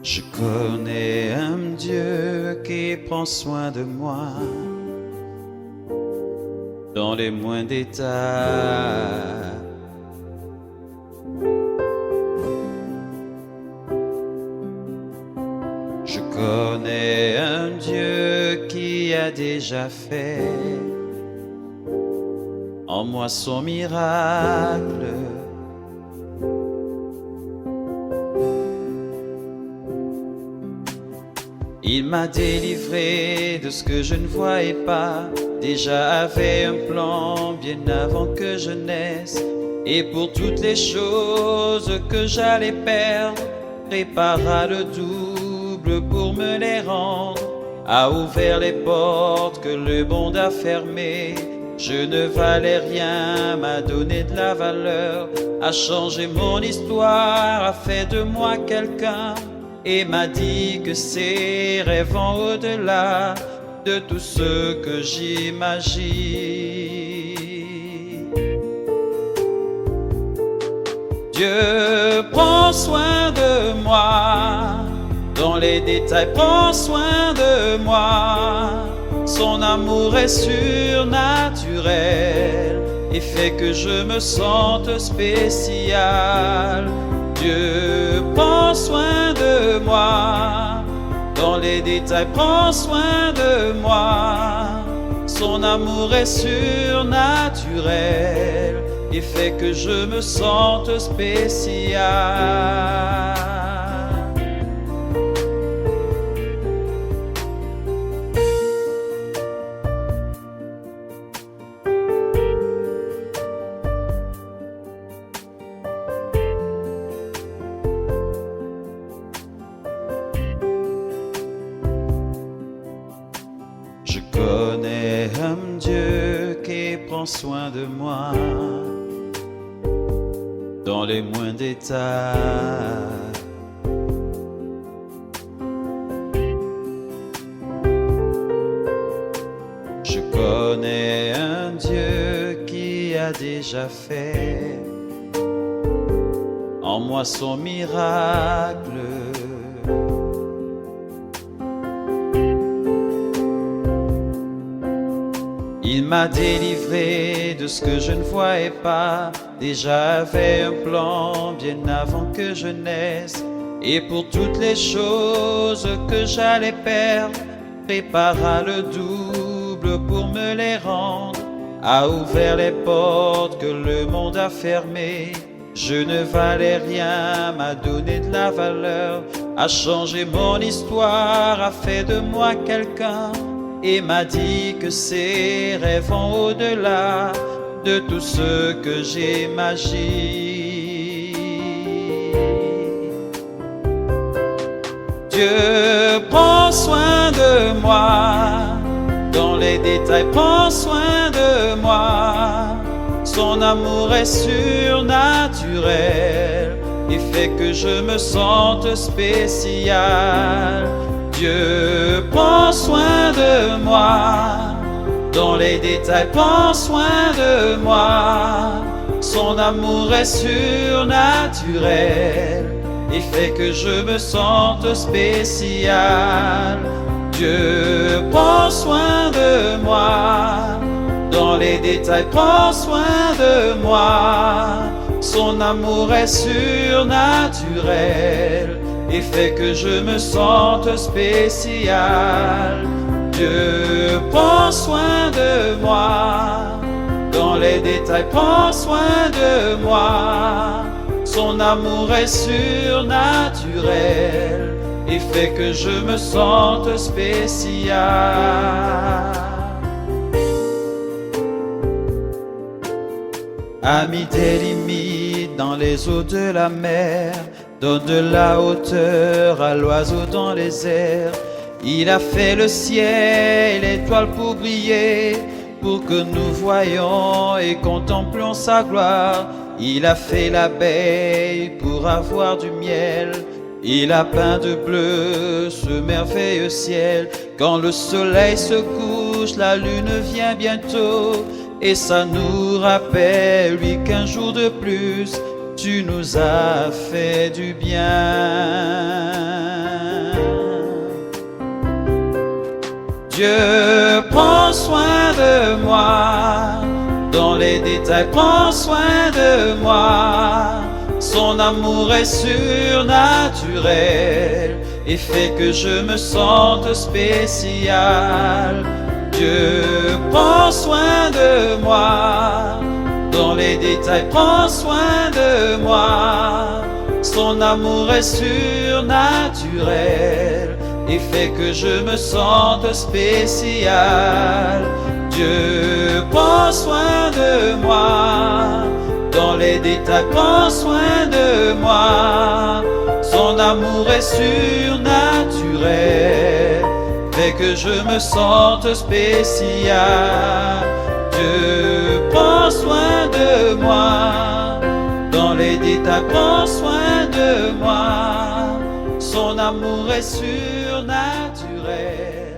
Je connais un Dieu qui prend soin de moi dans les moindres détails. Je connais un Dieu qui a déjà fait en moi son miracle. Il m'a délivré de ce que je ne voyais pas, déjà avait un plan bien avant que je naisse. Et pour toutes les choses que j'allais perdre, prépara le double pour me les rendre, a ouvert les portes que le monde a fermées. Je ne valais rien, m'a donné de la valeur, a changé mon histoire, a fait de moi quelqu'un, et m'a dit que ses rêves vont au-delà de tout ce que j'imagine. Dieu prend soin de moi, dans les détails prend soin de moi. Son amour est surnaturel et fait que je me sente spécial. Dieu prend soin de moi, dans les détails prend soin de moi. Son amour est surnaturel et fait que je me sente spécial. Je connais un Dieu qui prend soin de moi dans les moindres détails. Je connais un Dieu qui a déjà fait en moi son miracle. Il m'a délivré de ce que je ne voyais pas, déjà avait un plan bien avant que je naisse. Et pour toutes les choses que j'allais perdre, prépara le double pour me les rendre, a ouvert les portes que le monde a fermées. Je ne valais rien, m'a donné de la valeur, a changé mon histoire, a fait de moi quelqu'un, et m'a dit que ses rêves vont au-delà de tout ce que j'imagine. Dieu prend soin de moi, dans les détails prend soin de moi. Son amour est surnaturel et fait que je me sente spécial. Dieu prend soin de moi, dans les détails prend soin de moi. Son amour est surnaturel et fait que je me sente spécial. Dieu prend soin de moi, dans les détails prend soin de moi. Son amour est surnaturel et fait que je me sente spécial. Dieu prend soin de moi, dans les détails prend soin de moi. Son amour est surnaturel et fait que je me sente spécial. A mis des limites dans les eaux de la mer, donne de la hauteur à l'oiseau dans les airs. Il a fait le ciel, l'étoile pour briller, pour que nous voyions et contemplions sa gloire. Il a fait l'abeille pour avoir du miel. Il a peint de bleu ce merveilleux ciel. Quand le soleil se couche, la lune vient bientôt, et ça nous rappelle, lui, qu'un jour de plus, tu nous as fait du bien. Dieu prend soin de moi, dans les détails prend soin de moi. Son amour est surnaturel et fait que je me sente spécial. Dieu prend soin de moi, dans les détails prend soin de moi. Son amour est surnaturel et fait que je me sente spécial. Dieu prend soin de moi, dans les détails prend soin de moi. Son amour est surnaturel, fait que je me sente spécial. Dieu prend soin de moi, dans les détails prend soin de moi. Son amour est surnaturel,